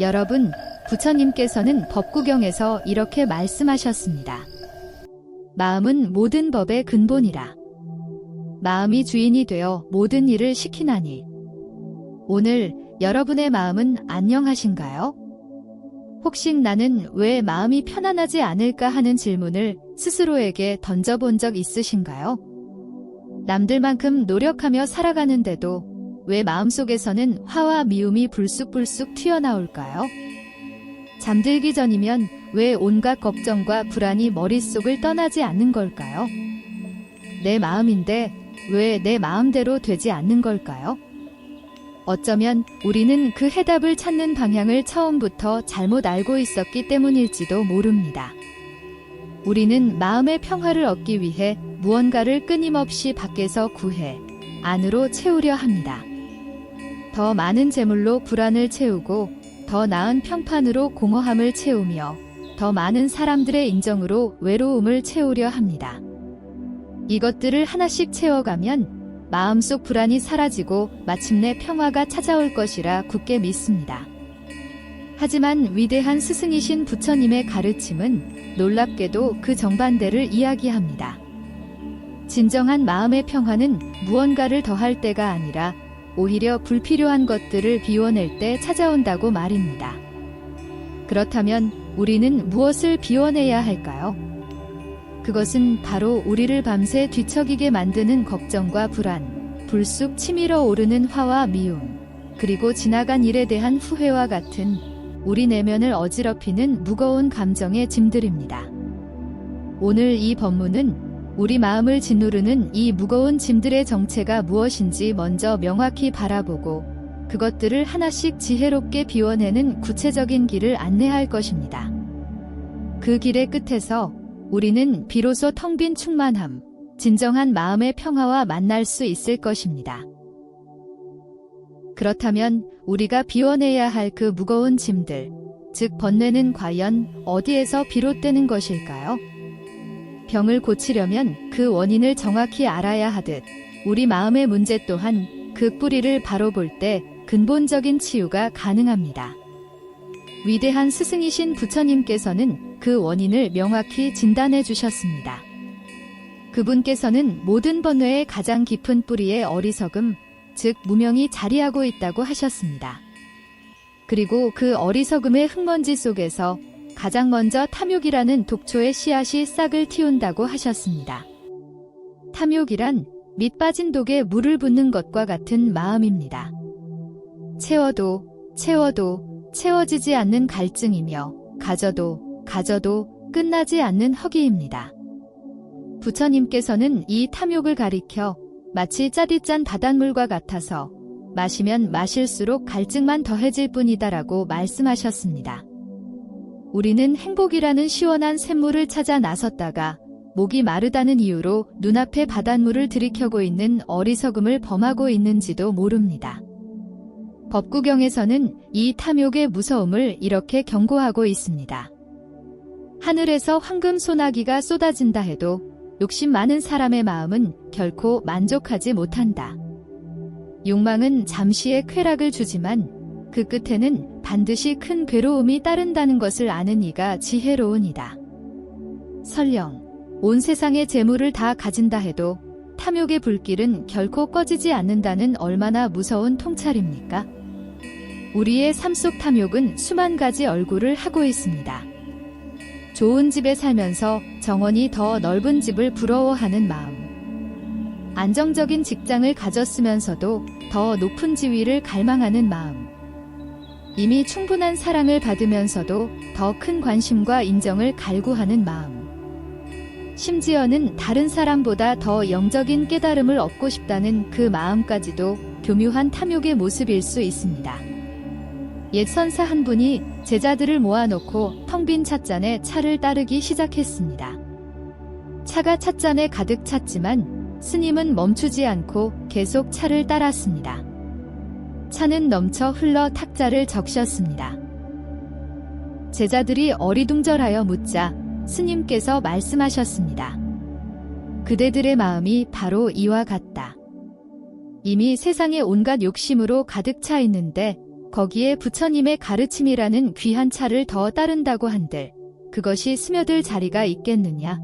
여러분, 부처님께서는 법구경에서 이렇게 말씀하셨습니다. 마음은 모든 법의 근본이라. 마음이 주인이 되어 모든 일을 시키나니. 오늘 여러분의 마음은 안녕하신가요? 혹시 나는 왜 마음이 편안하지 않을까 하는 질문을 스스로에게 던져본 적 있으신가요? 남들만큼 노력하며 살아가는데도 왜 마음속에서는 화와 미움이 불쑥불쑥 튀어나올까요? 잠들기 전이면 왜 온갖 걱정과 불안이 머릿속을 떠나지 않는 걸까요? 내 마음인데 왜 내 마음대로 되지 않는 걸까요? 어쩌면 우리는 그 해답을 찾는 방향을 처음부터 잘못 알고 있었기 때문일지도 모릅니다. 우리는 마음의 평화를 얻기 위해 무언가를 끊임없이 밖에서 구해 안으로 채우려 합니다. 더 많은 재물로 불안을 채우고 더 나은 평판으로 공허함을 채우며 더 많은 사람들의 인정으로 외로움을 채우려 합니다. 이것들을 하나씩 채워가면 마음속 불안이 사라지고 마침내 평화가 찾아올 것이라 굳게 믿습니다. 하지만 위대한 스승이신 부처님의 가르침은 놀랍게도 그 정반대를 이야기합니다. 진정한 마음의 평화는 무언가를 더할 때가 아니라 오히려 불필요한 것들을 비워낼 때 찾아온다고 말입니다. 그렇다면 우리는 무엇을 비워내야 할까요? 그것은 바로 우리를 밤새 뒤척이게 만드는 걱정과 불안, 불쑥 치밀어 오르는 화와 미움, 그리고 지나간 일에 대한 후회와 같은 우리 내면을 어지럽히는 무거운 감정의 짐들입니다. 오늘 이 법문은 우리 마음을 짓누르는 이 무거운 짐들의 정체가 무엇인지 먼저 명확히 바라보고 그것들을 하나씩 지혜롭게 비워내는 구체적인 길을 안내할 것입니다. 그 길의 끝에서 우리는 비로소 텅 빈 충만함, 진정한 마음의 평화와 만날 수 있을 것입니다. 그렇다면 우리가 비워내야 할 그 무거운 짐들, 즉 번뇌는 과연 어디에서 비롯되는 것일까요? 병을 고치려면 그 원인을 정확히 알아야 하듯 우리 마음의 문제 또한 그 뿌리를 바로 볼 때 근본적인 치유가 가능합니다. 위대한 스승이신 부처님께서는 그 원인을 명확히 진단해 주셨습니다. 그분께서는 모든 번뇌의 가장 깊은 뿌리에 어리석음, 즉 무명이 자리하고 있다고 하셨습니다. 그리고 그 어리석음의 흙먼지 속에서 가장 먼저 탐욕이라는 독초의 씨앗이 싹을 틔운다고 하셨습니다. 탐욕이란 밑 빠진 독에 물을 붓는 것과 같은 마음입니다. 채워도 채워지지 않는 갈증이며 가져도 끝나지 않는 허기입니다. 부처님께서는 이 탐욕을 가리켜 마치 짜디짠 바닷물과 같아서 마시면 마실수록 갈증만 더해질 뿐이다라고 말씀하셨습니다. 우리는 행복이라는 시원한 샘물을 찾아 나섰다가 목이 마르다는 이유로 눈앞에 바닷물을 들이켜고 있는 어리석음을 범하고 있는지도 모릅니다. 법구경에서는 이 탐욕의 무서움을 이렇게 경고하고 있습니다. 하늘에서 황금 소나기가 쏟아진다 해도 욕심 많은 사람의 마음은 결코 만족하지 못한다. 욕망은 잠시의 쾌락을 주지만 그 끝에는 반드시 큰 괴로움이 따른다는 것을 아는 이가 지혜로운 이다. 설령 온 세상의 재물을 다 가진다 해도 탐욕의 불길은 결코 꺼지지 않는다는 얼마나 무서운 통찰입니까? 우리의 삶 속 탐욕은 수만 가지 얼굴을 하고 있습니다. 좋은 집에 살면서 정원이 더 넓은 집을 부러워하는 마음, 안정적인 직장을 가졌으면서도 더 높은 지위를 갈망하는 마음, 이미 충분한 사랑을 받으면서도 더 큰 관심과 인정을 갈구하는 마음, 심지어는 다른 사람보다 더 영적인 깨달음을 얻고 싶다는 그 마음까지도 교묘한 탐욕의 모습일 수 있습니다. 옛 선사 한 분이 제자들을 모아놓고 텅 빈 찻잔에 차를 따르기 시작했습니다. 차가 찻잔에 가득 찼지만 스님은 멈추지 않고 계속 차를 따랐습니다. 차는 넘쳐 흘러 탁자를 적셨습니다. 제자들이 어리둥절하여 묻자 스님께서 말씀하셨습니다. 그대들의 마음이 바로 이와 같다. 이미 세상에 온갖 욕심으로 가득 차 있는데 거기에 부처님의 가르침이라는 귀한 차를 더 따른다고 한들 그것이 스며들 자리가 있겠느냐.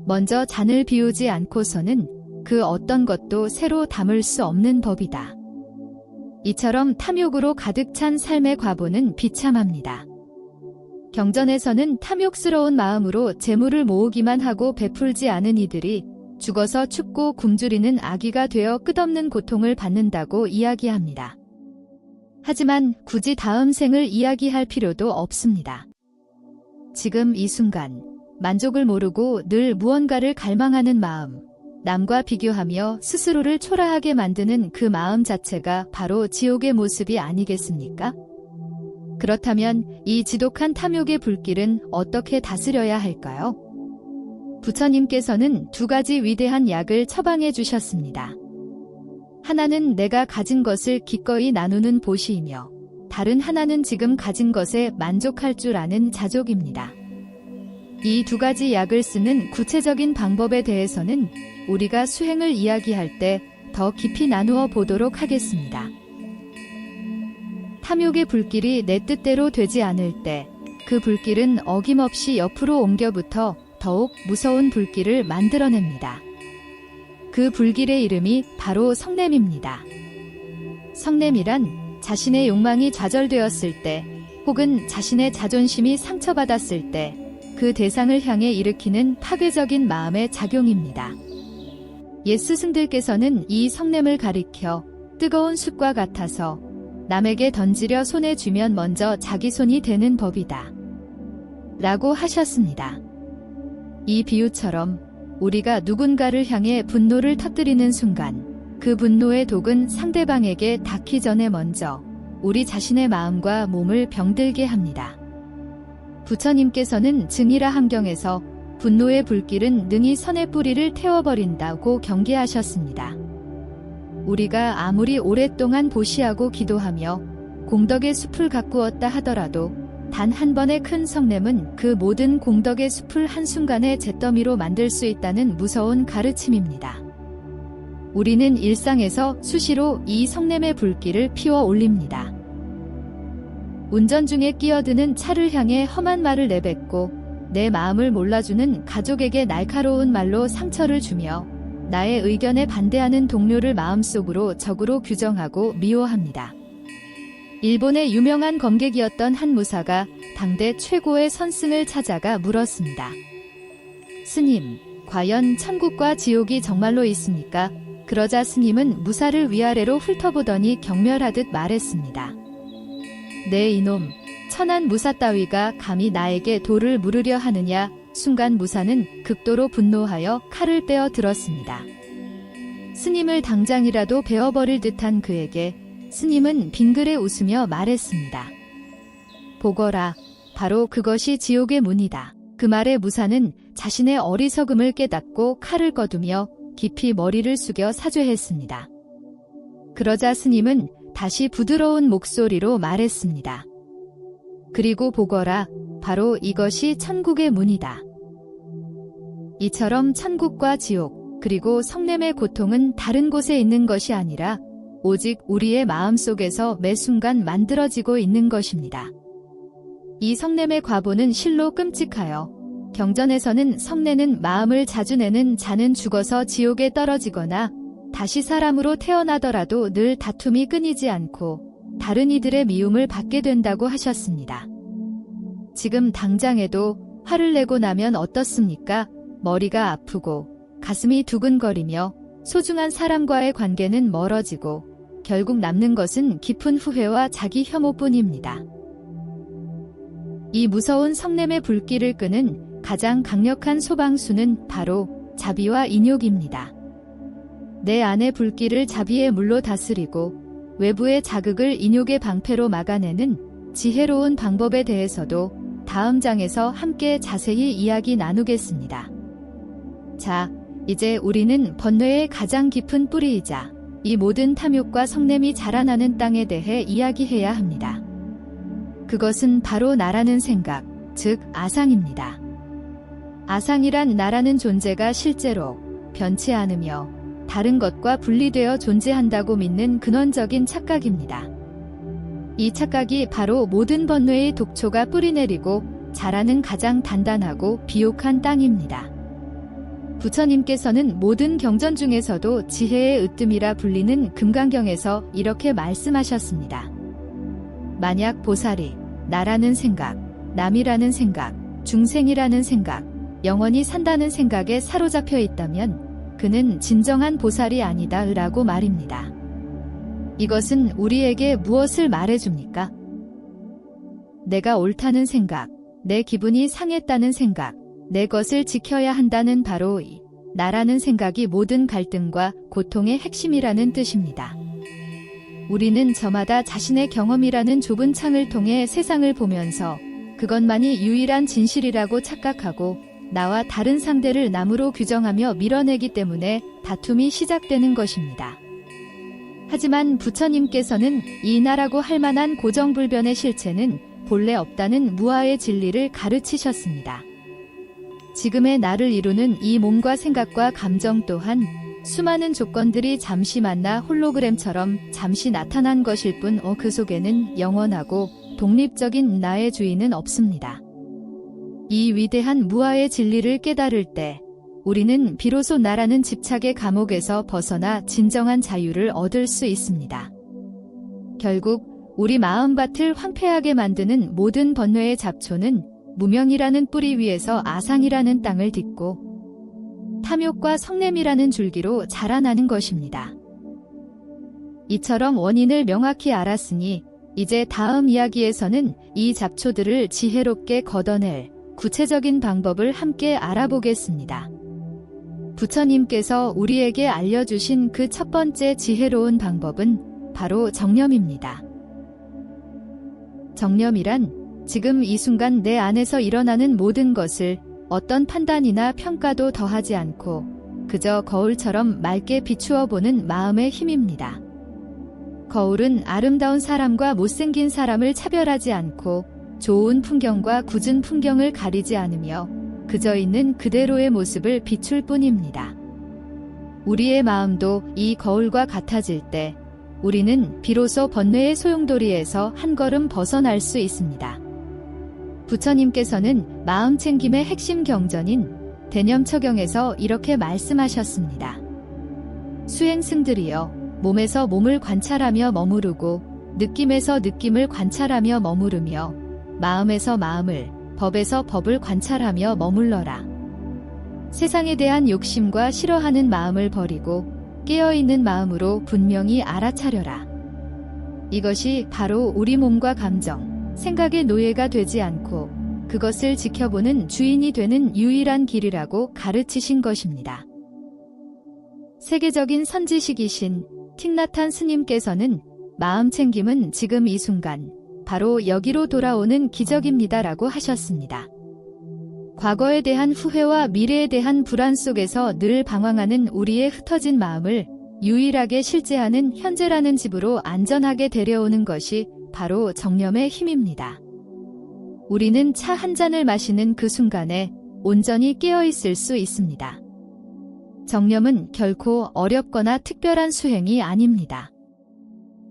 먼저 잔을 비우지 않고서는 그 어떤 것도 새로 담을 수 없는 법이다. 이처럼 탐욕으로 가득 찬 삶의 과보는 비참합니다. 경전에서는 탐욕스러운 마음으로 재물을 모으기만 하고 베풀지 않은 이들이 죽어서 춥고 굶주리는 아귀가 되어 끝없는 고통을 받는다고 이야기합니다. 하지만 굳이 다음 생을 이야기할 필요도 없습니다. 지금 이 순간 만족을 모르고 늘 무언가를 갈망하는 마음, 남과 비교하며 스스로를 초라하게 만드는 그 마음 자체가 바로 지옥의 모습이 아니겠습니까? 그렇다면 이 지독한 탐욕의 불길은 어떻게 다스려야 할까요? 부처님께서는 두 가지 위대한 약을 처방해 주셨습니다. 하나는 내가 가진 것을 기꺼이 나누는 보시이며 다른 하나는 지금 가진 것에 만족할 줄 아는 자족입니다. 이 두 가지 약을 쓰는 구체적인 방법에 대해서는 우리가 수행을 이야기할 때 더 깊이 나누어 보도록 하겠습니다. 탐욕의 불길이 내 뜻대로 되지 않을 때 그 불길은 어김없이 옆으로 옮겨붙어 더욱 무서운 불길을 만들어냅니다. 그 불길의 이름이 바로 성냄입니다. 성냄이란 자신의 욕망이 좌절되었을 때 혹은 자신의 자존심이 상처받았을 때 그 대상을 향해 일으키는 파괴적인 마음의 작용입니다. 옛 스승들께서는 이 성냄을 가리켜 뜨거운 숯과 같아서 남에게 던지려 손에 쥐면 먼저 자기 손이 되는 법이다 라고 하셨습니다. 이 비유처럼 우리가 누군가를 향해 분노를 터뜨리는 순간 그 분노의 독은 상대방에게 닿기 전에 먼저 우리 자신의 마음과 몸을 병들게 합니다. 부처님께서는 증이라 함경에서 분노의 불길은 능히 선의 뿌리를 태워버린다고 경계하셨습니다. 우리가 아무리 오랫동안 보시하고 기도하며 공덕의 숲을 가꾸었다 하더라도 단 한 번의 큰 성냄은 그 모든 공덕의 숲을 한순간에 잿더미로 만들 수 있다는 무서운 가르침입니다. 우리는 일상에서 수시로 이 성냄의 불길을 피워 올립니다. 운전 중에 끼어드는 차를 향해 험한 말을 내뱉고 내 마음을 몰라주는 가족에게 날카로운 말로 상처를 주며 나의 의견에 반대하는 동료를 마음속으로 적으로 규정하고 미워합니다. 일본의 유명한 검객이었던 한 무사가 당대 최고의 선승을 찾아가 물었습니다. 스님, 과연 천국과 지옥이 정말로 있습니까? 그러자 스님은 무사를 위아래로 훑어보더니 경멸하듯 말했습니다. 네 이놈, 천한 무사 따위가 감히 나에게 도를 물으려 하느냐. 순간 무사는 극도로 분노하여 칼을 빼어 들었습니다. 스님을 당장이라도 베어버릴 듯한 그에게 스님은 빙그레 웃으며 말했습니다. 보거라, 바로 그것이 지옥의 문이다. 그 말에 무사는 자신의 어리석음을 깨닫고 칼을 꺼두며 깊이 머리를 숙여 사죄했습니다. 그러자 스님은 다시 부드러운 목소리로 말했습니다. 그리고 보거라, 바로 이것이 천국의 문이다. 이처럼 천국과 지옥, 그리고 성냄의 고통은 다른 곳에 있는 것이 아니라 오직 우리의 마음속에서 매 순간 만들어지고 있는 것입니다. 이 성냄의 과보는 실로 끔찍하여 경전에서는 성내는 마음을 자주 내는 자는 죽어서 지옥에 떨어지거나 다시 사람으로 태어나더라도 늘 다툼이 끊이지 않고 다른 이들의 미움을 받게 된다고 하셨습니다. 지금 당장에도 화를 내고 나면 어떻습니까? 머리가 아프고 가슴이 두근거리며 소중한 사람과의 관계는 멀어지고 결국 남는 것은 깊은 후회와 자기 혐오뿐입니다. 이 무서운 성냄의 불길을 끄는 가장 강력한 소방수는 바로 자비와 인욕입니다. 내 안의 불길을 자비의 물로 다스리고 외부의 자극을 인욕의 방패로 막아내는 지혜로운 방법에 대해서도 다음 장에서 함께 자세히 이야기 나누겠습니다. 자, 이제 우리는 번뇌의 가장 깊은 뿌리이자 이 모든 탐욕과 성냄이 자라나는 땅에 대해 이야기해야 합니다. 그것은 바로 나라는 생각, 즉 아상입니다. 아상이란 나라는 존재가 실제로 변치 않으며 다른 것과 분리되어 존재한다고 믿는 근원적인 착각입니다. 이 착각이 바로 모든 번뇌의 독초가 뿌리내리고 자라는 가장 단단하고 비옥한 땅입니다. 부처님께서는 모든 경전 중에서도 지혜의 으뜸이라 불리는 금강경에서 이렇게 말씀하셨습니다. 만약 보살이 나라는 생각, 남이라는 생각, 중생이라는 생각, 영원히 산다는 생각에 사로잡혀 있다면 그는 진정한 보살이 아니다 라고 말입니다. 이것은 우리에게 무엇을 말해줍니까? 내가 옳다는 생각, 내 기분이 상했다는 생각, 내 것을 지켜야 한다는 바로 이 나라는 생각이 모든 갈등과 고통의 핵심이라는 뜻입니다. 우리는 저마다 자신의 경험이라는 좁은 창을 통해 세상을 보면서 그것만이 유일한 진실이라고 착각하고 나와 다른 상대를 남으로 규정하며 밀어내기 때문에 다툼이 시작되는 것입니다. 하지만 부처님께서는 이 나라고 할 만한 고정불변의 실체는 본래 없다는 무아의 진리를 가르치셨습니다. 지금의 나를 이루는 이 몸과 생각과 감정 또한 수많은 조건들이 잠시 만나 홀로그램처럼 잠시 나타난 것일 뿐 그 속에는 영원하고 독립적인 나의 주인은 없습니다. 이 위대한 무아의 진리를 깨달을 때 우리는 비로소 나라는 집착의 감옥에서 벗어나 진정한 자유를 얻을 수 있습니다. 결국 우리 마음밭을 황폐하게 만드는 모든 번뇌의 잡초는 무명이라는 뿌리 위에서 아상이라는 땅을 딛고 탐욕과 성냄이라는 줄기로 자라나는 것입니다. 이처럼 원인을 명확히 알았으니 이제 다음 이야기에서는 이 잡초들을 지혜롭게 걷어낼 구체적인 방법을 함께 알아보겠습니다. 부처님께서 우리에게 알려주신 그 첫 번째 지혜로운 방법은 바로 정념입니다. 정념이란 지금 이 순간 내 안에서 일어나는 모든 것을 어떤 판단이나 평가도 더하지 않고 그저 거울처럼 맑게 비추어 보는 마음의 힘입니다. 거울은 아름다운 사람과 못생긴 사람을 차별하지 않고 좋은 풍경과 굳은 풍경을 가리지 않으며 그저 있는 그대로의 모습을 비출 뿐입니다. 우리의 마음도 이 거울과 같아질 때 우리는 비로소 번뇌의 소용돌이에서 한 걸음 벗어날 수 있습니다. 부처님께서는 마음 챙김의 핵심 경전인 대념처경에서 이렇게 말씀하셨습니다. 수행승들이여 몸에서 몸을 관찰하며 머무르고 느낌에서 느낌을 관찰하며 머무르며 마음에서 마음을 법에서 법을 관찰하며 머물러라. 세상에 대한 욕심과 싫어하는 마음을 버리고 깨어있는 마음으로 분명히 알아차려라. 이것이 바로 우리 몸과 감정, 생각의 노예가 되지 않고 그것을 지켜보는 주인이 되는 유일한 길이라고 가르치신 것입니다. 세계적인 선지식이신 틱나탄 스님께서는 마음 챙김은 지금 이 순간 바로 여기로 돌아오는 기적입니다라고 하셨습니다. 과거에 대한 후회와 미래에 대한 불안 속에서 늘 방황하는 우리의 흩어진 마음을 유일하게 실제하는 현재라는 집으로 안전하게 데려오는 것이 바로 정념의 힘입니다. 우리는 차 한 잔을 마시는 그 순간에 온전히 깨어있을 수 있습니다. 정념은 결코 어렵거나 특별한 수행이 아닙니다.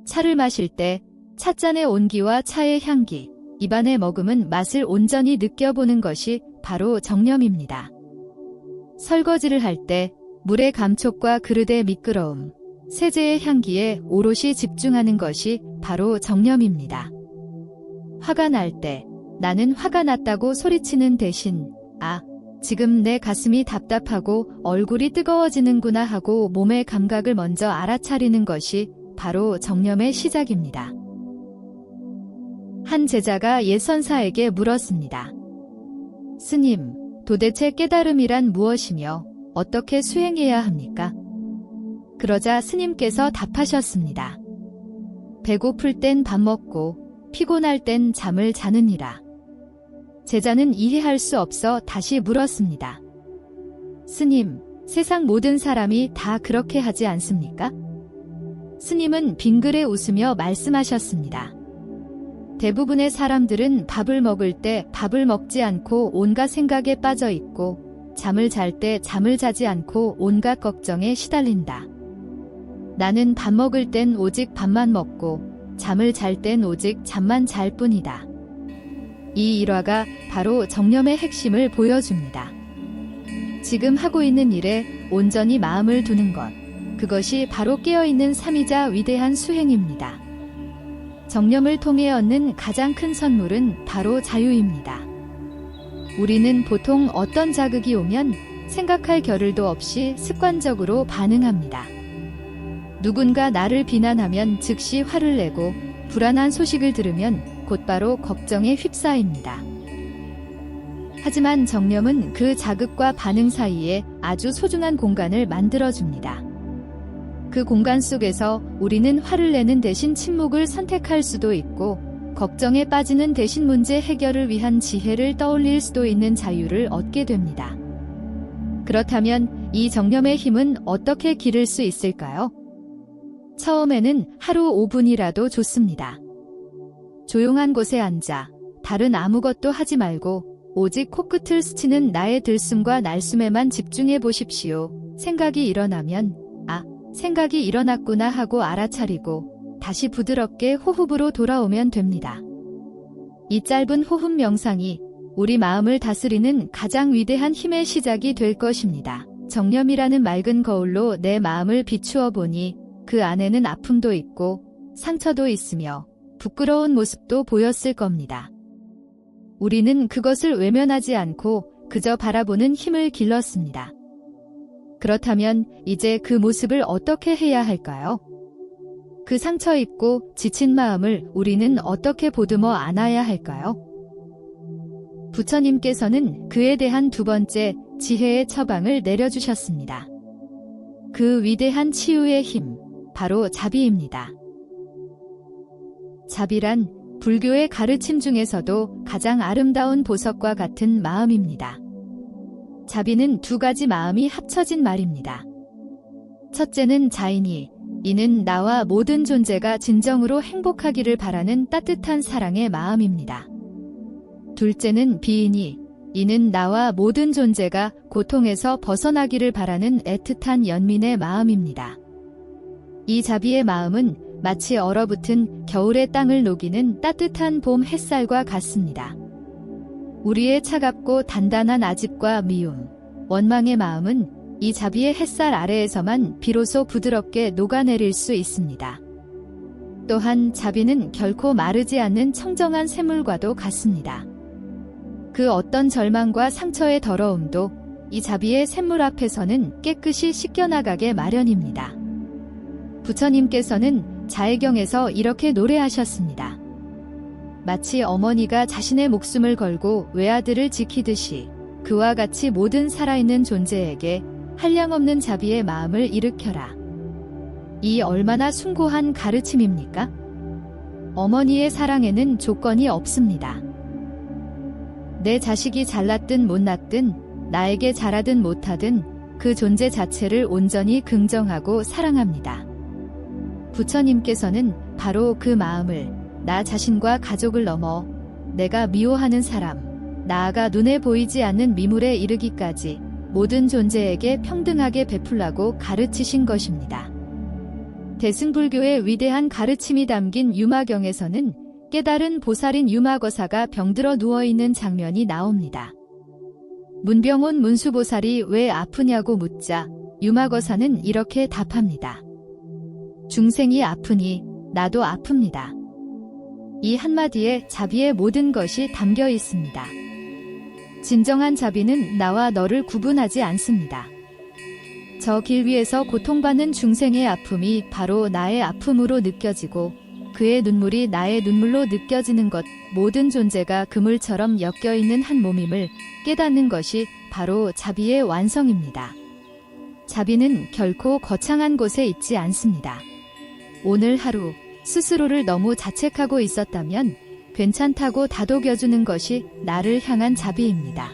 차를 마실 때 찻잔의 온기와 차의 향기, 입안에 머금은 맛을 온전히 느껴보는 것이 바로 정념입니다. 설거지를 할 때 물의 감촉과 그릇의 미끄러움, 세제의 향기에 오롯이 집중하는 것이 바로 정념입니다. 화가 날 때 나는 화가 났다고 소리치는 대신 지금 내 가슴이 답답하고 얼굴이 뜨거워지는구나 하고 몸의 감각을 먼저 알아차리는 것이 바로 정념의 시작입니다. 한 제자가 옛 선사에게 물었습니다. 스님, 도대체 깨달음이란 무엇이며 어떻게 수행해야 합니까? 그러자 스님께서 답하셨습니다. 배고플 땐 밥 먹고 피곤할 땐 잠을 자느니라. 제자는 이해할 수 없어 다시 물었습니다. 스님, 세상 모든 사람이 다 그렇게 하지 않습니까? 스님은 빙그레 웃으며 말씀하셨습니다. 대부분의 사람들은 밥을 먹을 때 밥을 먹지 않고 온갖 생각에 빠져 있고 잠을 잘 때 잠을 자지 않고 온갖 걱정에 시달린다. 나는 밥 먹을 땐 오직 밥만 먹고 잠을 잘 땐 오직 잠만 잘 뿐이다. 이 일화가 바로 정념의 핵심을 보여줍니다. 지금 하고 있는 일에 온전히 마음을 두는 것, 그것이 바로 깨어있는 삶이자 위대한 수행입니다. 정념을 통해 얻는 가장 큰 선물은 바로 자유입니다. 우리는 보통 어떤 자극이 오면 생각할 겨를도 없이 습관적으로 반응합니다. 누군가 나를 비난하면 즉시 화를 내고 불안한 소식을 들으면 곧바로 걱정에 휩싸입니다. 하지만 정념은 그 자극과 반응 사이에 아주 소중한 공간을 만들어줍니다. 그 공간 속에서 우리는 화를 내는 대신 침묵을 선택할 수도 있고, 걱정에 빠지는 대신 문제 해결을 위한 지혜를 떠올릴 수도 있는 자유를 얻게 됩니다. 그렇다면 이 정념의 힘은 어떻게 기를 수 있을까요? 처음에는 하루 5분이라도 좋습니다. 조용한 곳에 앉아 다른 아무것도 하지 말고 오직 코끝을 스치는 나의 들숨과 날숨에만 집중해 보십시오. 생각이 일어나면 생각이 일어났구나 하고 알아차리고 다시 부드럽게 호흡으로 돌아오면 됩니다. 이 짧은 호흡 명상이 우리 마음을 다스리는 가장 위대한 힘의 시작이 될 것입니다. 정념이라는 맑은 거울로 내 마음을 비추어 보니 그 안에는 아픔도 있고 상처도 있으며 부끄러운 모습도 보였을 겁니다. 우리는 그것을 외면하지 않고 그저 바라보는 힘을 길렀습니다. 그렇다면 이제 그 모습을 어떻게 해야 할까요? 그 상처 입고 지친 마음을 우리는 어떻게 보듬어 안아야 할까요? 부처님께서는 그에 대한 두 번째 지혜의 처방을 내려주셨습니다. 그 위대한 치유의 힘, 바로 자비입니다. 자비란 불교의 가르침 중에서도 가장 아름다운 보석과 같은 마음입니다. 자비는 두 가지 마음이 합쳐진 말입니다. 첫째는 자이니, 이는 나와 모든 존재가 진정으로 행복하기를 바라는 따뜻한 사랑의 마음입니다. 둘째는 비이니, 이는 나와 모든 존재가 고통에서 벗어나기를 바라는 애틋한 연민의 마음입니다. 이 자비의 마음은 마치 얼어붙은 겨울의 땅을 녹이는 따뜻한 봄 햇살과 같습니다. 우리의 차갑고 단단한 아집과 미움, 원망의 마음은 이 자비의 햇살 아래에서만 비로소 부드럽게 녹아내릴 수 있습니다. 또한 자비는 결코 마르지 않는 청정한 샘물과도 같습니다. 그 어떤 절망과 상처의 더러움도 이 자비의 샘물 앞에서는 깨끗이 씻겨나가게 마련입니다. 부처님께서는 자해경에서 이렇게 노래하셨습니다. 마치 어머니가 자신의 목숨을 걸고 외아들을 지키듯이 그와 같이 모든 살아있는 존재에게 한량없는 자비의 마음을 일으켜라. 이 얼마나 숭고한 가르침입니까? 어머니의 사랑에는 조건이 없습니다. 내 자식이 잘났든 못났든 나에게 잘하든 못하든 그 존재 자체를 온전히 긍정하고 사랑합니다. 부처님께서는 바로 그 마음을 나 자신과 가족을 넘어 내가 미워하는 사람, 나아가 눈에 보이지 않는 미물에 이르기까지 모든 존재에게 평등하게 베풀라고 가르치신 것입니다. 대승불교의 위대한 가르침이 담긴 유마경에서는 깨달은 보살인 유마거사가 병들어 누워있는 장면이 나옵니다. 문병온 문수보살이 왜 아프냐고 묻자 유마거사는 이렇게 답합니다. 중생이 아프니 나도 아픕니다. 이 한마디에 자비의 모든 것이 담겨 있습니다. 진정한 자비는 나와 너를 구분하지 않습니다. 저 길 위에서 고통받는 중생의 아픔이 바로 나의 아픔으로 느껴지고 그의 눈물이 나의 눈물로 느껴지는 것, 모든 존재가 그물처럼 엮여있는 한 몸임을 깨닫는 것이 바로 자비의 완성입니다. 자비는 결코 거창한 곳에 있지 않습니다. 오늘 하루 스스로를 너무 자책하고 있었다면 괜찮다고 다독여주는 것이 나를 향한 자비입니다.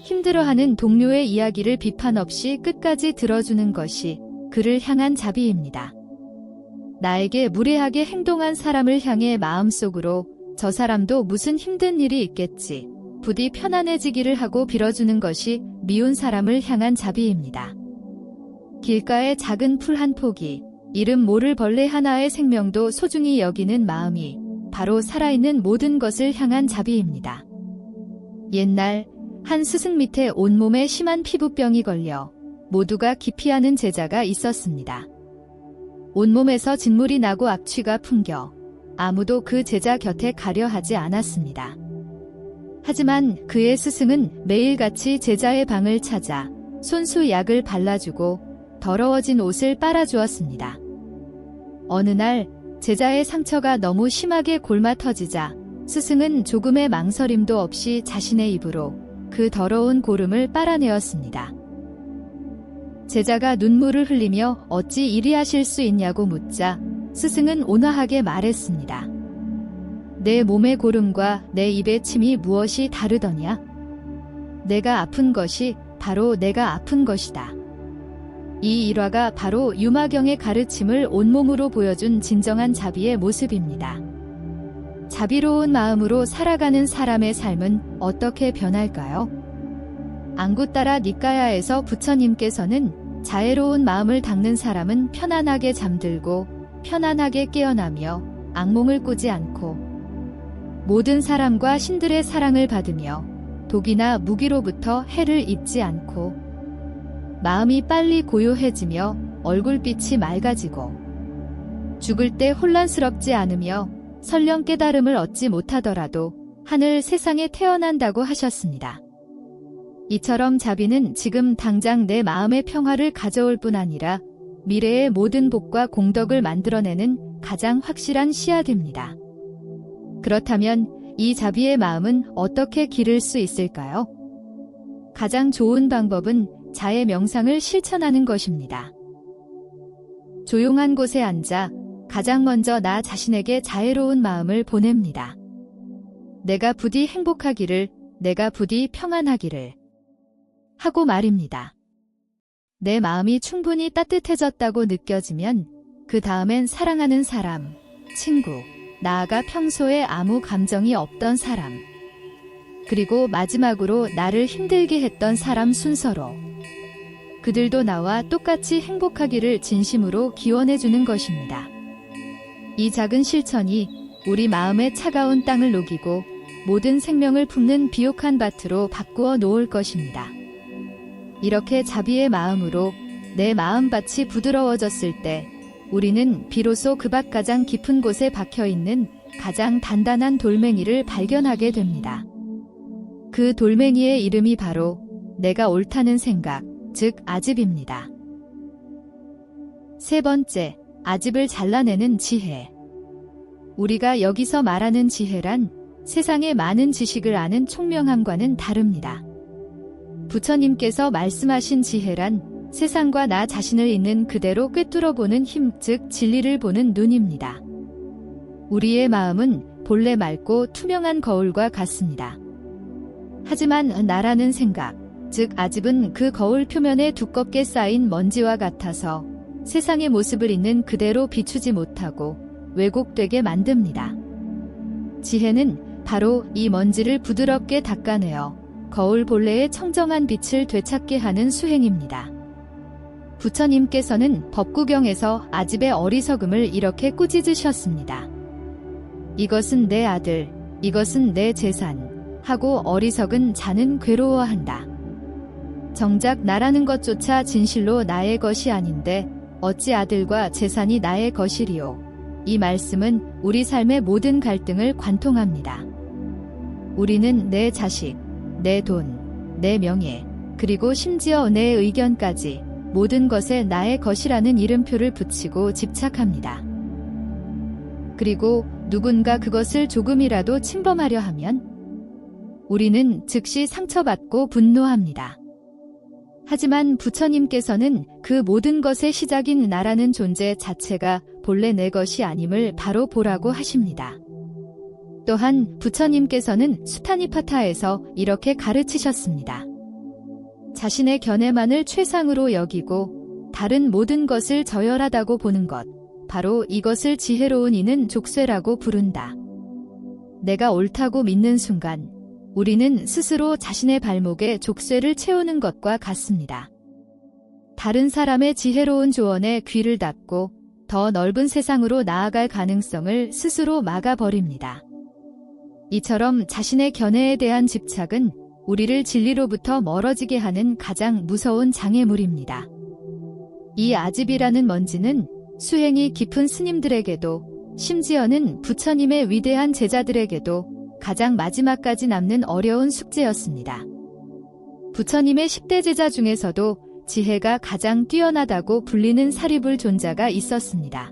힘들어하는 동료의 이야기를 비판 없이 끝까지 들어주는 것이 그를 향한 자비입니다. 나에게 무례하게 행동한 사람을 향해 마음속으로 저 사람도 무슨 힘든 일이 있겠지, 부디 편안해지기를 하고 빌어주는 것이 미운 사람을 향한 자비입니다. 길가의 작은 풀 한 포기, 이름 모를 벌레 하나의 생명도 소중히 여기는 마음이 바로 살아있는 모든 것을 향한 자비입니다. 옛날 한 스승 밑에 온몸에 심한 피부병이 걸려 모두가 기피하는 제자가 있었습니다. 온몸에서 진물이 나고 악취가 풍겨 아무도 그 제자 곁에 가려 하지 않았습니다. 하지만 그의 스승은 매일같이 제자의 방을 찾아 손수 약을 발라주고 더러워진 옷을 빨아주었습니다. 어느 날 제자의 상처가 너무 심하게 골마 터지자 스승은 조금의 망설임도 없이 자신의 입으로 그 더러운 고름을 빨아내었습니다. 제자가 눈물을 흘리며 어찌 이리 하실 수 있냐고 묻자 스승은 온화하게 말했습니다. 내 몸의 고름과 내 입의 침이 무엇이 다르더냐? 내가 아픈 것이 바로 내가 아픈 것이다. 이 일화가 바로 유마경의 가르침을 온몸으로 보여준 진정한 자비의 모습입니다. 자비로운 마음으로 살아가는 사람의 삶은 어떻게 변할까요? 앙구따라 니까야에서 부처님께서는 자애로운 마음을 닦는 사람은 편안하게 잠들고 편안하게 깨어나며 악몽을 꾸지 않고 모든 사람과 신들의 사랑을 받으며 독이나 무기로부터 해를 입지 않고 마음이 빨리 고요해지며 얼굴빛이 맑아지고 죽을 때 혼란스럽지 않으며 설령 깨달음을 얻지 못하더라도 하늘 세상에 태어난다고 하셨습니다. 이처럼 자비는 지금 당장 내 마음의 평화를 가져올 뿐 아니라 미래의 모든 복과 공덕을 만들어내는 가장 확실한 씨앗입니다. 그렇다면 이 자비의 마음은 어떻게 기를 수 있을까요? 가장 좋은 방법은 자의 명상을 실천하는 것입니다. 조용한 곳에 앉아 가장 먼저 나 자신에게 자애로운 마음을 보냅니다. 내가 부디 행복하기를, 내가 부디 평안하기를 하고 말입니다. 내 마음이 충분히 따뜻해졌다고 느껴지면 그 다음엔 사랑하는 사람, 친구, 나아가 평소에 아무 감정이 없던 사람, 그리고 마지막으로 나를 힘들게 했던 사람 순서로 그들도 나와 똑같이 행복하기를 진심으로 기원해주는 것입니다. 이 작은 실천이 우리 마음의 차가운 땅을 녹이고 모든 생명을 품는 비옥한 밭으로 바꾸어 놓을 것입니다. 이렇게 자비의 마음으로 내 마음밭이 부드러워졌을 때 우리는 비로소 그 밭 가장 깊은 곳에 박혀있는 가장 단단한 돌멩이를 발견하게 됩니다. 그 돌멩이의 이름이 바로 내가 옳다는 생각, 즉 아집입니다. 세 번째, 아집을 잘라내는 지혜. 우리가 여기서 말하는 지혜란 세상의 많은 지식을 아는 총명함과는 다릅니다. 부처님께서 말씀하신 지혜란 세상과 나 자신을 있는 그대로 꿰뚫어 보는 힘, 즉 진리를 보는 눈입니다. 우리의 마음은 본래 맑고 투명한 거울과 같습니다. 하지만 나라는 생각, 즉 아집은 그 거울 표면에 두껍게 쌓인 먼지와 같아서 세상의 모습을 있는 그대로 비추지 못하고 왜곡되게 만듭니다. 지혜는 바로 이 먼지를 부드럽게 닦아내어 거울 본래의 청정한 빛을 되찾게 하는 수행입니다. 부처님께서는 법구경에서 아집의 어리석음을 이렇게 꾸짖으셨습니다. 이것은 내 아들, 이것은 내 재산 하고 어리석은 자는 괴로워한다. 정작 나라는 것조차 진실로 나의 것이 아닌데 어찌 아들과 재산이 나의 것이리요. 이 말씀은 우리 삶의 모든 갈등을 관통합니다. 우리는 내 자식, 내 돈, 내 명예, 그리고 심지어 내 의견까지 모든 것에 나의 것이라는 이름표를 붙이고 집착합니다. 그리고 누군가 그것을 조금이라도 침범하려 하면 우리는 즉시 상처받고 분노합니다. 하지만 부처님께서는 그 모든 것의 시작인 나라는 존재 자체가 본래 내 것이 아님을 바로 보라고 하십니다. 또한 부처님께서는 수타니파타에서 이렇게 가르치셨습니다. 자신의 견해만을 최상으로 여기고 다른 모든 것을 저열하다고 보는 것, 바로 이것을 지혜로운 이는 족쇄라고 부른다. 내가 옳다고 믿는 순간 우리는 스스로 자신의 발목에 족쇄를 채우는 것과 같습니다. 다른 사람의 지혜로운 조언에 귀를 닫고 더 넓은 세상으로 나아갈 가능성을 스스로 막아버립니다. 이처럼 자신의 견해에 대한 집착은 우리를 진리로부터 멀어지게 하는 가장 무서운 장애물입니다. 이 아집이라는 먼지는 수행이 깊은 스님들에게도, 심지어는 부처님의 위대한 제자들에게도 가장 마지막까지 남는 어려운 숙제였습니다. 부처님의 10대 제자 중에서도 지혜가 가장 뛰어나다고 불리는 사리불 존자가 있었습니다.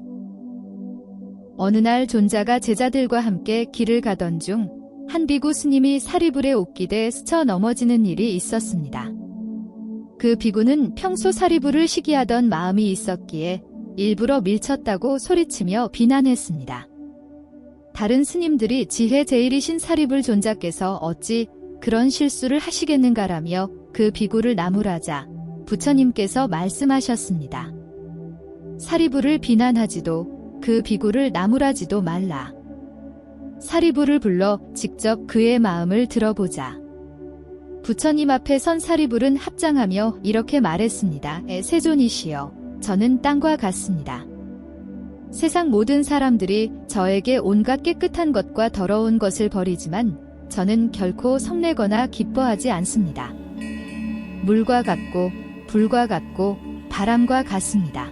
어느 날 존자가 제자들과 함께 길을 가던 중 한 비구 스님이 사리불에 옥기돼 스쳐 넘어지는 일이 있었습니다. 그 비구는 평소 사리불을 시기하던 마음이 있었기에 일부러 밀쳤다고 소리치며 비난했습니다. 다른 스님들이 지혜 제일이신 사리불 존자께서 어찌 그런 실수를 하시겠는가라며 그 비구를 나무라자 부처님께서 말씀하셨습니다. 사리불을 비난하지도 그 비구를 나무라지도 말라. 사리불을 불러 직접 그의 마음을 들어보자. 부처님 앞에 선 사리불은 합장하며 이렇게 말했습니다. 세존이시여, 저는 땅과 같습니다. 세상 모든 사람들이 저에게 온갖 깨끗한 것과 더러운 것을 버리지만 저는 결코 성내거나 기뻐하지 않습니다. 물과 같고 불과 같고 바람과 같습니다.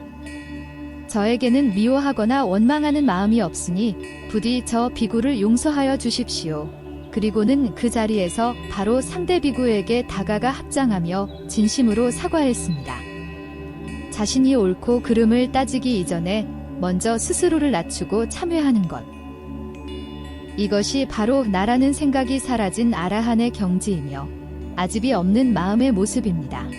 저에게는 미워하거나 원망하는 마음이 없으니 부디 저 비구를 용서하여 주십시오. 그리고는 그 자리에서 바로 상대 비구에게 다가가 합장하며 진심으로 사과했습니다. 자신이 옳고 그름을 따지기 이전에 먼저 스스로를 낮추고 참회하는 것. 이것이 바로 나라는 생각이 사라진 아라한의 경지이며 아집이 없는 마음의 모습입니다.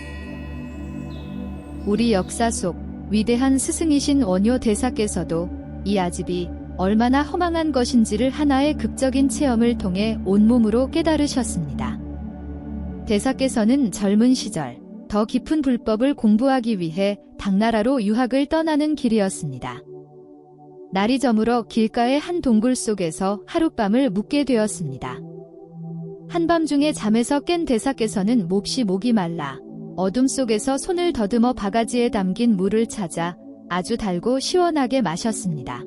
우리 역사 속 위대한 스승이신 원효 대사께서도 이 아집이 얼마나 허망한 것인지를 하나의 극적인 체험을 통해 온몸으로 깨달으셨습니다. 대사께서는 젊은 시절 더 깊은 불법을 공부하기 위해 당나라로 유학을 떠나는 길이었습니다. 날이 저물어 길가의 한 동굴 속에서 하룻밤을 묵게 되었습니다. 한밤중에 잠에서 깬 대사께서는 몹시 목이 말라 어둠 속에서 손을 더듬어 바가지에 담긴 물을 찾아 아주 달고 시원하게 마셨습니다.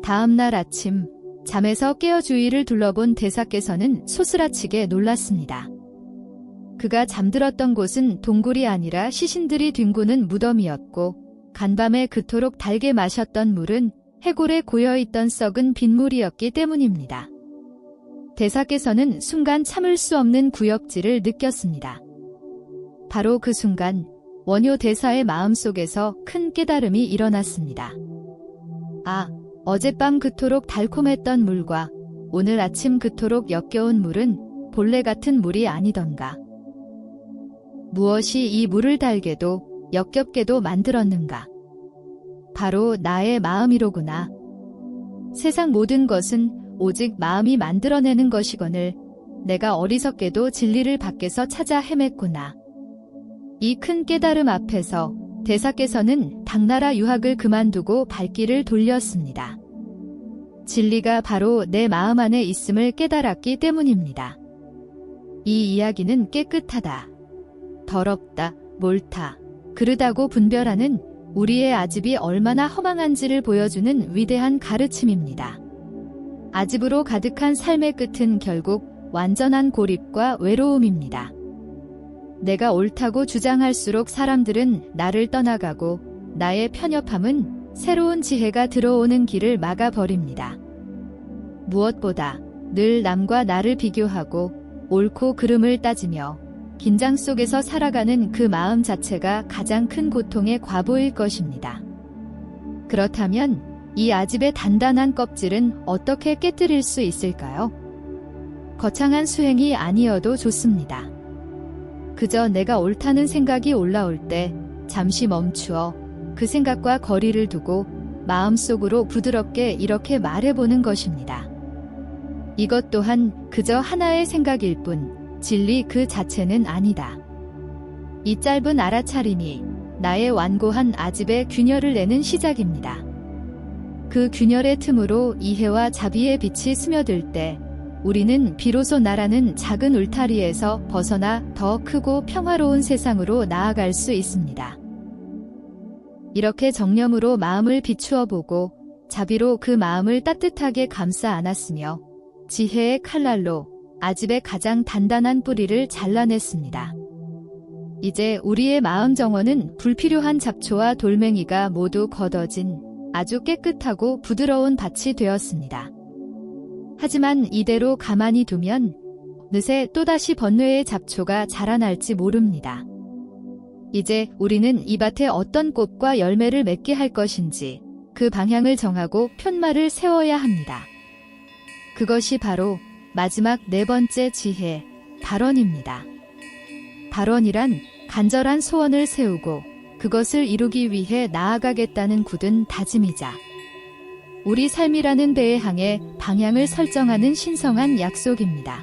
다음 날 아침 잠에서 깨어 주위를 둘러본 대사께서는 소스라치게 놀랐습니다. 그가 잠들었던 곳은 동굴이 아니라 시신들이 뒹구는 무덤이었고 간밤에 그토록 달게 마셨던 물은 해골에 고여있던 썩은 빗물이었기 때문입니다. 대사께서는 순간 참을 수 없는 구역질을 느꼈습니다. 바로 그 순간 원효 대사의 마음속에서 큰 깨달음이 일어났습니다. 아, 어젯밤 그토록 달콤했던 물과 오늘 아침 그토록 역겨운 물은 본래 같은 물이 아니던가. 무엇이 이 물을 달게도 역겹게도 만들었는가. 바로 나의 마음이로구나. 세상 모든 것은 오직 마음이 만들어내는 것이거늘 내가 어리석게도 진리를 밖에서 찾아 헤맸구나. 이 큰 깨달음 앞에서 대사께서는 당나라 유학을 그만두고 발길을 돌렸습니다. 진리가 바로 내 마음 안에 있음을 깨달았기 때문입니다. 이 이야기는 깨끗하다, 더럽다, 옳다, 그르다고 분별하는 우리의 아집이 얼마나 허망한지를 보여주는 위대한 가르침입니다. 아집으로 가득한 삶의 끝은 결국 완전한 고립과 외로움입니다. 내가 옳다고 주장할수록 사람들은 나를 떠나가고 나의 편협함은 새로운 지혜가 들어오는 길을 막아버립니다. 무엇보다 늘 남과 나를 비교하고 옳고 그름을 따지며 긴장 속에서 살아가는 그 마음 자체가 가장 큰 고통의 과보일 것입니다. 그렇다면 이 아집의 단단한 껍질은 어떻게 깨뜨릴 수 있을까요? 거창한 수행이 아니어도 좋습니다. 그저 내가 옳다는 생각이 올라올 때 잠시 멈추어 그 생각과 거리를 두고 마음속으로 부드럽게 이렇게 말해보는 것입니다. 이것 또한 그저 하나의 생각일 뿐 진리 그 자체는 아니다. 이 짧은 알아차림이 나의 완고한 아집의 균열을 내는 시작입니다. 그 균열의 틈으로 이해와 자비의 빛이 스며들 때 우리는 비로소 나라는 작은 울타리에서 벗어나 더 크고 평화로운 세상으로 나아갈 수 있습니다. 이렇게 정념으로 마음을 비추어 보고 자비로 그 마음을 따뜻하게 감싸 안았으며 지혜의 칼날로 아집의 가장 단단한 뿌리를 잘라냈습니다. 이제 우리의 마음 정원은 불필요한 잡초와 돌멩이가 모두 걷어진 아주 깨끗하고 부드러운 밭이 되었습니다. 하지만 이대로 가만히 두면 어느새 또다시 번뇌의 잡초가 자라날지 모릅니다. 이제 우리는 이 밭에 어떤 꽃과 열매를 맺게 할 것인지 그 방향을 정하고 편말을 세워야 합니다. 그것이 바로 마지막 네 번째 지혜, 발언입니다. 발언이란 간절한 소원을 세우고 그것을 이루기 위해 나아가겠다는 굳은 다짐이자 우리 삶이라는 배에 향해 방향을 설정하는 신성한 약속입니다.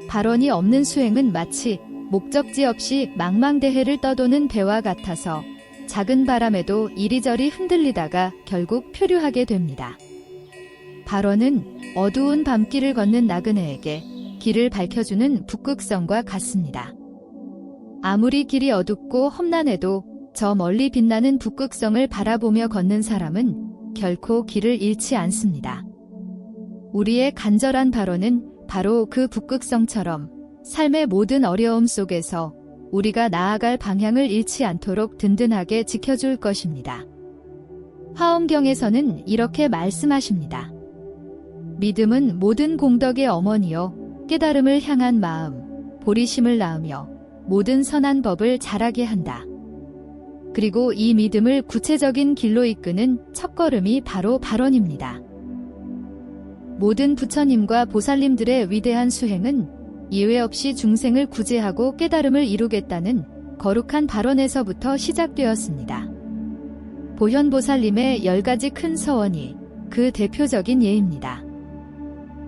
발언이 없는 수행은 마치 목적지 없이 망망대해를 떠도는 배와 같아서 작은 바람에도 이리저리 흔들리다가 결국 표류하게 됩니다. 발언은 어두운 밤길을 걷는 나그네에게 길을 밝혀주는 북극성과 같습니다. 아무리 길이 어둡고 험난해도 저 멀리 빛나는 북극성을 바라보며 걷는 사람은 결코 길을 잃지 않습니다. 우리의 간절한 발언은 바로 그 북극성처럼 삶의 모든 어려움 속에서 우리가 나아갈 방향을 잃지 않도록 든든하게 지켜줄 것입니다. 화엄경에서는 이렇게 말씀하십니다. 믿음은 모든 공덕의 어머니요 깨달음을 향한 마음, 보리심을 낳으며 모든 선한 법을 자라게 한다. 그리고 이 믿음을 구체적인 길로 이끄는 첫걸음이 바로 발언입니다. 모든 부처님과 보살님들의 위대한 수행은 예외 없이 중생을 구제하고 깨달음을 이루겠다는 거룩한 발언에서부터 시작되었습니다. 보현보살님의 10가지 큰 서원이 그 대표적인 예입니다.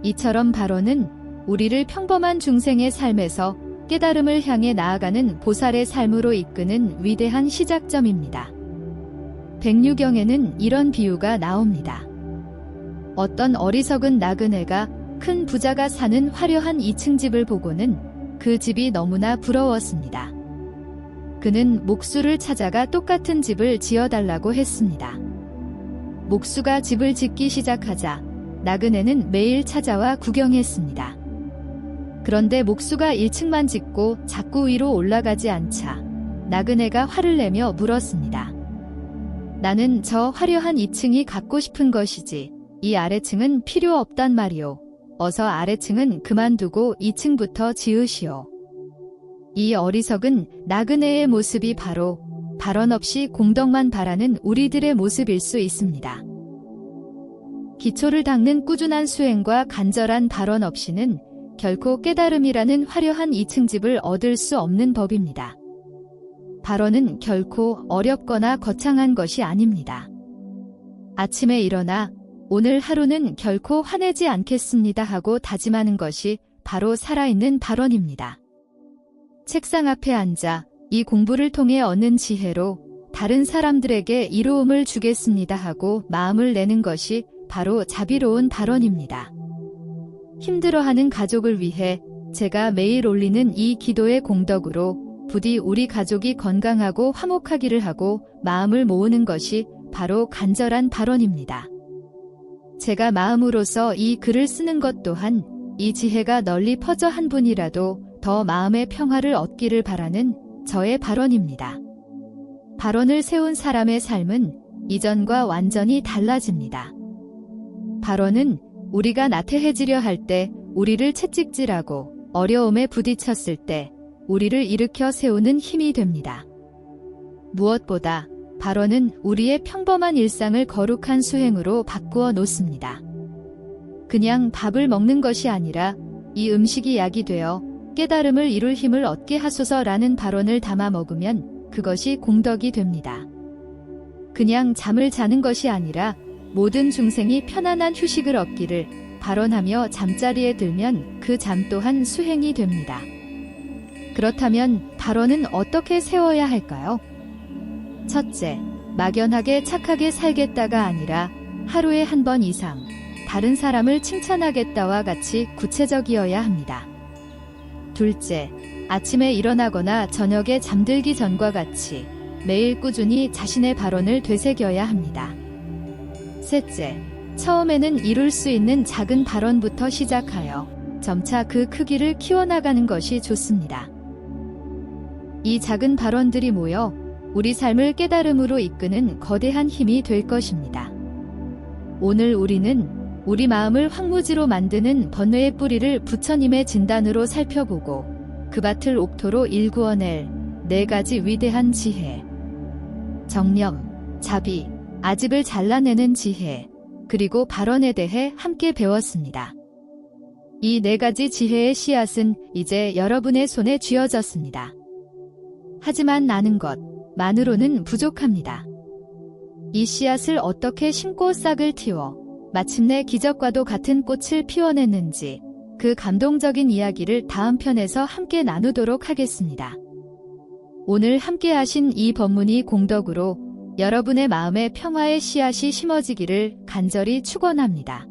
이처럼 발언은 우리를 평범한 중생의 삶에서 깨달음을 향해 나아가는 보살의 삶으로 이끄는 위대한 시작점입니다. 백류경에는 이런 비유가 나옵니다. 어떤 어리석은 나그네가 큰 부자가 사는 화려한 2층 집을 보고는 그 집이 너무나 부러웠습니다. 그는 목수를 찾아가 똑같은 집을 지어달라고 했습니다. 목수가 집을 짓기 시작하자 나그네는 매일 찾아와 구경했습니다. 그런데 목수가 1층만 짓고 자꾸 위로 올라가지 않자 나그네가 화를 내며 물었습니다. 나는 저 화려한 2층이 갖고 싶은 것이지 이 아래층은 필요 없단 말이오. 어서 아래층은 그만두고 2층부터 지으시오. 이 어리석은 나그네의 모습이 바로 발언 없이 공덕만 바라는 우리들의 모습일 수 있습니다. 기초를 닦는 꾸준한 수행과 간절한 발언 없이는 결코 깨달음이라는 화려한 2층 집을 얻을 수 없는 법입니다. 발언은 결코 어렵거나 거창한 것이 아닙니다. 아침에 일어나 오늘 하루는 결코 화내지 않겠습니다 하고 다짐하는 것이 바로 살아있는 발언입니다. 책상 앞에 앉아 이 공부를 통해 얻는 지혜로 다른 사람들에게 이로움을 주겠습니다 하고 마음을 내는 것이 바로 자비로운 발언입니다. 힘들어하는 가족을 위해 제가 매일 올리는 이 기도의 공덕으로 부디 우리 가족이 건강하고 화목하기를 하고 마음을 모으는 것이 바로 간절한 발언입니다. 제가 마음으로서 이 글을 쓰는 것 또한 이 지혜가 널리 퍼져 한 분이라도 더 마음의 평화를 얻기를 바라는 저의 발언입니다. 발언을 세운 사람의 삶은 이전과 완전히 달라집니다. 발언은 우리가 나태해지려 할 때 우리를 채찍질하고 어려움에 부딪혔을 때 우리를 일으켜 세우는 힘이 됩니다. 무엇보다 발언은 우리의 평범한 일상을 거룩한 수행으로 바꾸어 놓습니다. 그냥 밥을 먹는 것이 아니라 이 음식이 약이 되어 깨달음을 이룰 힘을 얻게 하소서라는 발언을 담아 먹으면 그것이 공덕이 됩니다. 그냥 잠을 자는 것이 아니라 모든 중생이 편안한 휴식을 얻기를 발언하며 잠자리에 들면 그 잠 또한 수행이 됩니다. 그렇다면 발언은 어떻게 세워야 할까요? 첫째, 막연하게 착하게 살겠다가 아니라 하루에 한 번 이상 다른 사람을 칭찬하겠다와 같이 구체적이어야 합니다. 둘째, 아침에 일어나거나 저녁에 잠들기 전과 같이 매일 꾸준히 자신의 발언을 되새겨야 합니다. 셋째, 처음에는 이룰 수 있는 작은 발언부터 시작하여 점차 그 크기를 키워나가는 것이 좋습니다. 이 작은 발언들이 모여 우리 삶을 깨달음으로 이끄는 거대한 힘이 될 것입니다. 오늘 우리는 우리 마음을 황무지로 만드는 번뇌의 뿌리를 부처님의 진단으로 살펴보고 그 밭을 옥토로 일구어낼 4가지 위대한 지혜, 정념, 자비, 아집을 잘라내는 지혜, 그리고 발언에 대해 함께 배웠습니다. 이 4가지 지혜의 씨앗은 이제 여러분의 손에 쥐어졌습니다. 하지만 아는 것만으로는 부족합니다. 이 씨앗을 어떻게 심고 싹을 틔워 마침내 기적과도 같은 꽃을 피워냈는지 그 감동적인 이야기를 다음 편에서 함께 나누도록 하겠습니다. 오늘 함께 하신 이 법문이 공덕으로 여러분의 마음에 평화의 씨앗이 심어지기를 간절히 축원합니다.